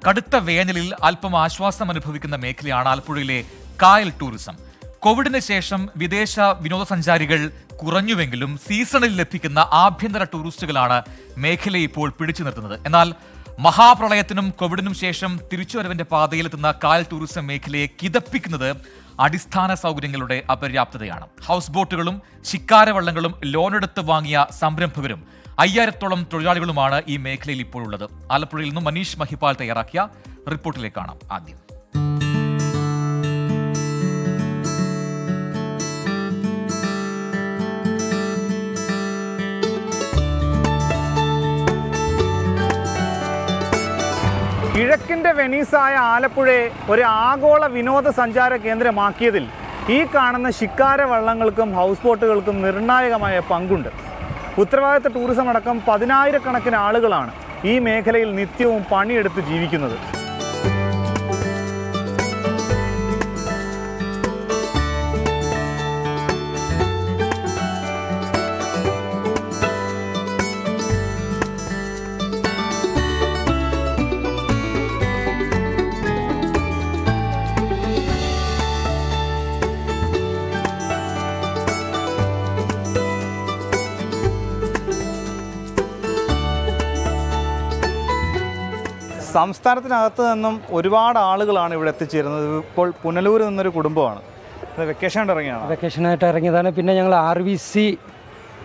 കടുത്ത വേനലിൽ അല്പം ആശ്വാസം അനുഭവിക്കുന്ന മേഖലയാണ് ആലപ്പുഴയിലെ കായൽ ടൂറിസം. കോവിഡിന് ശേഷം വിദേശ വിനോദസഞ്ചാരികൾ കുറഞ്ഞുവെങ്കിലും സീസണിൽ ലഭിക്കുന്ന ആഭ്യന്തര ടൂറിസ്റ്റുകളാണ് മേഖലയെ ഇപ്പോൾ പിടിച്ചു നിർത്തുന്നത്. എന്നാൽ മഹാപ്രളയത്തിനും കോവിഡിനും ശേഷം തിരിച്ചുവരവിന്റെ പാതയിലെത്തുന്ന കായൽ ടൂറിസം മേഖലയെ കിതപ്പിക്കുന്നത് അടിസ്ഥാന സൗകര്യങ്ങളുടെ അപര്യാപ്തതയാണ്. ഹൗസ് ബോട്ടുകളും ശിക്കാരവള്ളങ്ങളും ലോണെടുത്ത് വാങ്ങിയ സംരംഭകരും 5000-ഓളം തൊഴിലാളികളുമാണ് ഈ മേഖലയിൽ ഇപ്പോഴുള്ളത്. ആലപ്പുഴയിൽ നിന്നും മനീഷ് മഹിപാൽ തയ്യാറാക്കിയ റിപ്പോർട്ടിലേക്ക് കാണാം. ആദ്യം കിഴക്കിൻ്റെ വെനീസായ ആലപ്പുഴയെ ഒരു ആഗോള വിനോദസഞ്ചാര കേന്ദ്രമാക്കിയതിൽ ഈ കാണുന്ന ശിക്കാര വള്ളങ്ങൾക്കും ഹൗസ് ബോട്ടുകൾക്കും നിർണായകമായ പങ്കുണ്ട്. ഉത്തരവാദിത്ത ടൂറിസം അടക്കം 10,000-കണക്കിന് ആളുകളാണ് ഈ മേഖലയിൽ നിത്യവും പണിയെടുത്ത് ജീവിക്കുന്നത്. സംസ്ഥാനത്തിനകത്ത് നിന്നും ഒരുപാട് ആളുകളാണ് ഇവിടെ എത്തിച്ചേരുന്നത്. ഇപ്പോൾ പുനലൂരിൽ നിന്നൊരു കുടുംബമാണ്. വെക്കേഷനായിട്ട് ഇറങ്ങിയതാണ്. പിന്നെ ഞങ്ങൾ RVC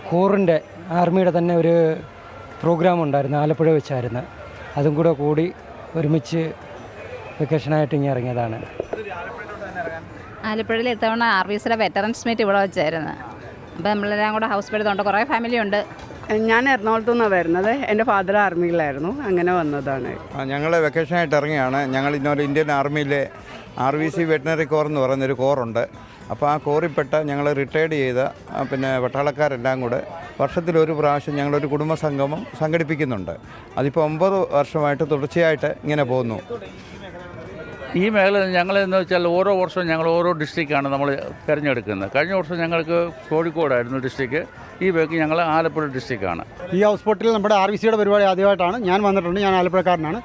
കോറിൻ്റെ ആർമിയുടെ തന്നെ ഒരു പ്രോഗ്രാം ഉണ്ടായിരുന്നു, ആലപ്പുഴ വെച്ചായിരുന്നു. അതും കൂടെ കൂടി ഒരുമിച്ച് വെക്കേഷനായിട്ട് ഇങ്ങനെ ഇറങ്ങിയതാണ്. ആലപ്പുഴയിൽ ഇത്തവണ RVCയുടെ വെറ്ററൻസ് മീറ്റ് ഇവിടെ വെച്ചായിരുന്നു. അപ്പോൾ നമ്മളെല്ലാം കൂടെ ഹൗസ് ബോട്ട് കുറേ ഫാമിലി ഉണ്ട്. ഞാൻ എറണാകുളത്തു നിന്നാണ് വരുന്നത്. എൻ്റെ ഫാദർ ആർമിയിലായിരുന്നു, അങ്ങനെ വന്നതാണ്. ഞങ്ങൾ വെക്കേഷനായിട്ട് ഇറങ്ങിയാണ്. ഞങ്ങൾ ഇന്നൊരു ഇന്ത്യൻ ആർമിയിലെ RVC വെറ്റിനറി കോർ എന്ന് പറയുന്നൊരു കോറുണ്ട്. അപ്പോൾ ആ കോറിൽപ്പെട്ട ഞങ്ങൾ റിട്ടയർഡ് ചെയ്ത പിന്നെ പട്ടാളക്കാരെല്ലാം കൂടെ വർഷത്തിലൊരു പ്രാവശ്യം ഞങ്ങളൊരു കുടുംബ സംഗമം സംഘടിപ്പിക്കുന്നുണ്ട്. അതിപ്പോൾ 9 വർഷമായിട്ട് തുടർച്ചയായിട്ട് ഇങ്ങനെ പോകുന്നു. ഈ മേഖല ഞങ്ങളെന്ന് വെച്ചാൽ ഓരോ വർഷവും ഞങ്ങൾ ഓരോ ഡിസ്ട്രിക്റ്റാണ് നമ്മൾ തിരഞ്ഞെടുക്കുന്നത്. കഴിഞ്ഞ വർഷം ഞങ്ങൾക്ക് കോഴിക്കോടായിരുന്നു ഡിസ്ട്രിക്റ്റ്. ഈ വേക്ക് ഞങ്ങൾ ആലപ്പുഴ ഡിസ്ട്രിക്റ്റാണ്. ഈ ഹൗസ് ബോട്ടിൽ നമ്മുടെ RVCയുടെ പരിപാടി ആദ്യമായിട്ടാണ് ഞാൻ വന്നിട്ടുണ്ട്. ഞാൻ ആലപ്പുഴക്കാരനാണ്.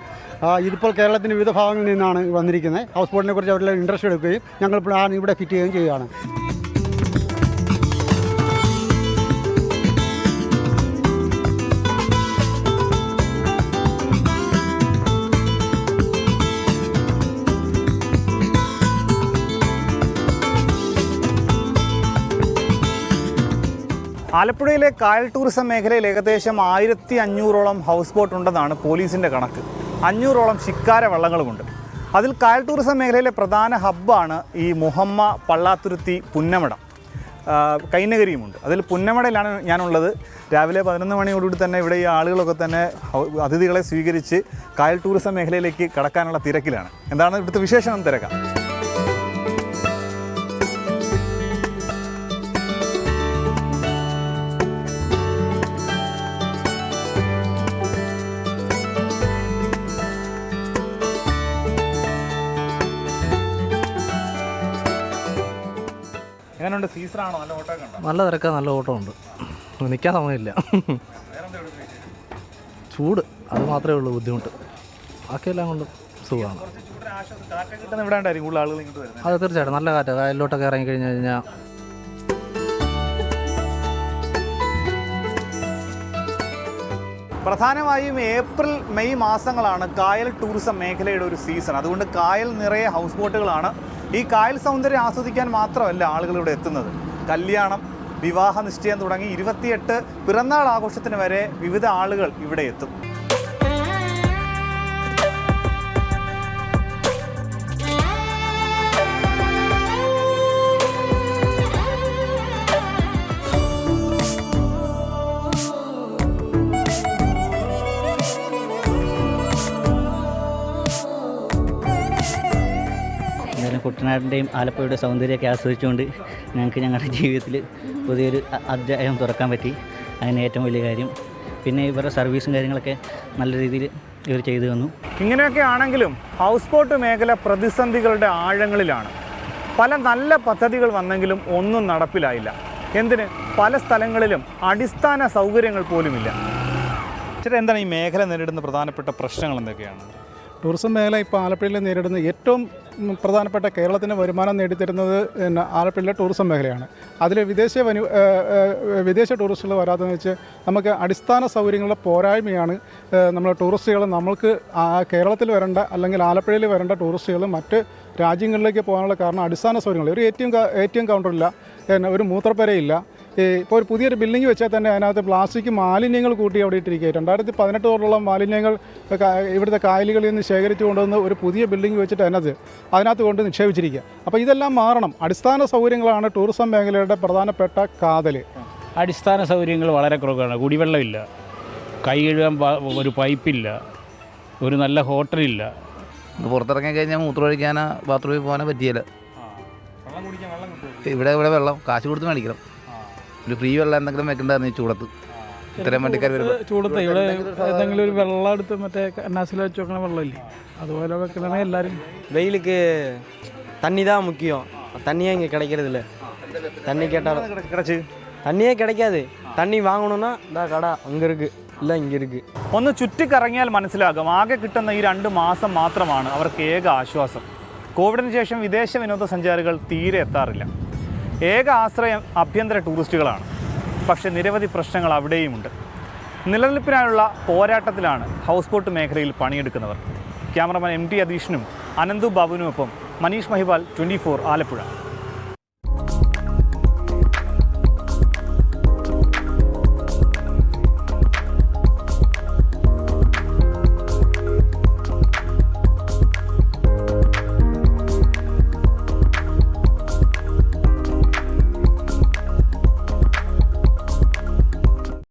ഇതിപ്പോൾ കേരളത്തിൻ്റെ വിവിധ ഭാഗങ്ങളിൽ നിന്നാണ് വന്നിരിക്കുന്നത്. ഹൗസ് ബോട്ടിനെ കുറിച്ച് അവരുടെ ഇൻട്രസ്റ്റ് എടുക്കുകയും ഞങ്ങളിപ്പോൾ ഇവിടെ ഫിറ്റ് ചെയ്യുകയും ചെയ്യുകയാണ്. ആലപ്പുഴയിലെ കായൽ ടൂറിസം മേഖലയിൽ ഏകദേശം 1500-ഓളം ഹൗസ് ബോട്ട് ഉണ്ടെന്നാണ് പോലീസിൻ്റെ കണക്ക്. 500-ഓളം ശിക്കാര വള്ളങ്ങളുമുണ്ട്. അതിൽ കായൽ ടൂറിസം മേഖലയിലെ പ്രധാന ഹബ്ബാണ് ഈ മുഹമ്മ, പള്ളാത്തുരുത്തി, പുന്നമട, കൈനകരിയുമുണ്ട്. അതിൽ പുന്നമടയിലാണ് ഞാനുള്ളത്. രാവിലെ 11 മണിയോടുകൂടി തന്നെ ഇവിടെ ഈ ആളുകളൊക്കെ തന്നെ അതിഥികളെ സ്വീകരിച്ച് കായൽ ടൂറിസം മേഖലയിലേക്ക് കടക്കാനുള്ള തിരക്കിലാണ്. എന്താണ് ഇവിടുത്തെ വിശേഷം തിരക്കാം. എങ്ങനെയുണ്ട്? സീസണാണോ? നല്ല ഓട്ടമൊക്കെ ഉണ്ടോ? നല്ല തിരക്കാണ്, നല്ല ഓട്ടമുണ്ട്. നിൽക്കാൻ സമയമില്ല. ചൂട് അത് മാത്രമേ ഉള്ളൂ ബുദ്ധിമുട്ട്. ബാക്കിയെല്ലാം കൊണ്ട് സുഖമാണ്. അത് തീർച്ചയായിട്ടും നല്ല കാറ്റ്. കായലിലോട്ടൊക്കെ ഇറങ്ങിക്കഴിഞ്ഞ് കഴിഞ്ഞാൽ പ്രധാനമായും ഏപ്രിൽ മെയ് മാസങ്ങളാണ് കായൽ ടൂറിസം മേഖലയുടെ ഒരു സീസൺ. അതുകൊണ്ട് കായൽ നിറയെ ഹൗസ് ബോട്ടുകളാണ്. ഈ കായൽ സൗന്ദര്യം ആസ്വദിക്കാൻ മാത്രമല്ല ആളുകൾ ഇവിടെ എത്തുന്നത്. കല്യാണം, വിവാഹ നിശ്ചയം തുടങ്ങി 28 പിറന്നാൾ ആഘോഷത്തിന് വരെ വിവിധ ആളുകൾ ഇവിടെ എത്തും. കുട്ടനാടിൻ്റെയും ആലപ്പുഴയുടെ സൗന്ദര്യമൊക്കെ ആസ്വദിച്ചുകൊണ്ട് ഞങ്ങൾക്ക് ഞങ്ങളുടെ ജീവിതത്തിൽ പുതിയൊരു അധ്യായം തുറക്കാൻ പറ്റി. അതിന് ഏറ്റവും വലിയ കാര്യം. പിന്നെ ഇവരുടെ സർവീസും കാര്യങ്ങളൊക്കെ നല്ല രീതിയിൽ ഇവർ ചെയ്തു തന്നു. ഇങ്ങനെയൊക്കെ ആണെങ്കിലും ഹൗസ് ബോട്ട് മേഖല പ്രതിസന്ധികളുടെ ആഴങ്ങളിലാണ്. പല നല്ല പദ്ധതികൾ വന്നെങ്കിലും ഒന്നും നടപ്പിലായില്ല. എന്തിന്? പല സ്ഥലങ്ങളിലും അടിസ്ഥാന സൗകര്യങ്ങൾ പോലുമില്ല. ചേട്ടാ, എന്താണ് ഈ മേഖല നേരിടുന്ന പ്രധാനപ്പെട്ട പ്രശ്നങ്ങൾ എന്തൊക്കെയാണ്? ടൂറിസം മേഖല ഇപ്പോൾ ആലപ്പുഴയിൽ നേരിടുന്ന ഏറ്റവും പ്രധാനപ്പെട്ട കേരളത്തിന് വരുമാനം നേടിത്തരുന്നത് പിന്നെ ആലപ്പുഴയിലെ ടൂറിസം മേഖലയാണ്. അതിൽ വിദേശ ടൂറിസ്റ്റുകൾ വരാത്തതെന്ന് വെച്ച് നമുക്ക് അടിസ്ഥാന സൗകര്യങ്ങളുടെ പോരായ്മയാണ്. നമ്മൾ ടൂറിസ്റ്റുകൾ നമ്മൾക്ക് കേരളത്തിൽ വരേണ്ട അല്ലെങ്കിൽ ആലപ്പുഴയിൽ വരേണ്ട ടൂറിസ്റ്റുകൾ മറ്റ് രാജ്യങ്ങളിലേക്ക് പോകാനുള്ള കാരണം അടിസ്ഥാന സൗകര്യങ്ങൾ. ഒരു ATM കൗണ്ടറില്ല, പിന്നെ ഒരു മൂത്രപ്പുരയില്ല. ഇപ്പോൾ ഒരു പുതിയൊരു ബിൽഡിംഗ് വെച്ചാൽ തന്നെ അതിനകത്ത് പ്ലാസ്റ്റിക് മാലിന്യങ്ങൾ കൂട്ടി അവിടെ ഇട്ടിരിക്കുക. 2018 തൊട്ടുള്ള മാലിന്യങ്ങൾ ഇവിടുത്തെ കായലുകളിൽ നിന്ന് ശേഖരിച്ചു കൊണ്ടുവന്ന് ഒരു പുതിയ ബിൽഡിംഗ് വെച്ചിട്ട് അതിനകത്ത് കൊണ്ട് നിക്ഷേപിച്ചിരിക്കുക. അപ്പോൾ ഇതെല്ലാം മാറണം. അടിസ്ഥാന സൗകര്യങ്ങളാണ് ടൂറിസം മേഖലയുടെ പ്രധാനപ്പെട്ട കാതൽ. അടിസ്ഥാന സൗകര്യങ്ങൾ വളരെ കുറവാണ്. കുടിവെള്ളമില്ല, കൈ കഴുകാൻ ഒരു പൈപ്പില്ല, ഒരു നല്ല ഹോട്ടലില്ല. പുറത്തിറങ്ങി കഴിഞ്ഞാൽ മൂത്രമൊഴിക്കാനോ ബാത്റൂമിൽ പോകാനോ പറ്റിയല്ല. ഇവിടെ വെള്ളം കാശ് കൊടുത്ത് മേടിക്കണം. ഒരു ഫ്രീ വെള്ളം എന്തെങ്കിലും വെക്കണ്ടായിരുന്നു ഈ ചൂടത്ത്. ഇത്രയും വണ്ടിക്കാർ വരുമ്പോൾ ചൂടത്ത് ഇവിടെ ഏതെങ്കിലും ഒരു വെള്ളം എടുത്ത് മറ്റേ കന്നാസിൽ വെച്ച് വെക്കണ വെള്ളമില്ലേ, അതുപോലെ വെക്കണേ എല്ലാവരും. வெயிலுக்கு தண்ணி தான் முக்கியம். தண்ணியே இங்கே கிடைக்கிறதில்ல. தண்ணி கேட்டாலும் കിടച്ച് தண்ணியே கிடைக்காது. தண்ணி வாங்கணும்னா இந்த கடை அங்கே இருக்குது, இல்லை இங்கே இருக்குது. ഒന്ന് ചുറ്റിക്കറങ്ങിയാൽ മനസ്സിലാകും, ആകെ കിട്ടുന്ന ഈ 2 മാസം മാത്രമാണ് അവർക്ക് ഏക ആശ്വാസം. കോവിഡിന് ശേഷം വിദേശ വിനോദസഞ്ചാരികൾ തീരെ എത്താറില്ല. ഏക ആശ്രയം ആഭ്യന്തര ടൂറിസ്റ്റുകളാണ്. പക്ഷേ നിരവധി പ്രശ്നങ്ങൾ അവിടെയുമുണ്ട്. നിലനിൽപ്പിനായുള്ള പോരാട്ടത്തിലാണ് ഹൗസ് ബോട്ട് മേഖലയിൽ പണിയെടുക്കുന്നവർ. ക്യാമറമാൻ MT അധീഷിനും അനന്തു ബാബുവിനുമൊപ്പം മനീഷ് മഹിപാൽ, 24 ആലപ്പുഴ.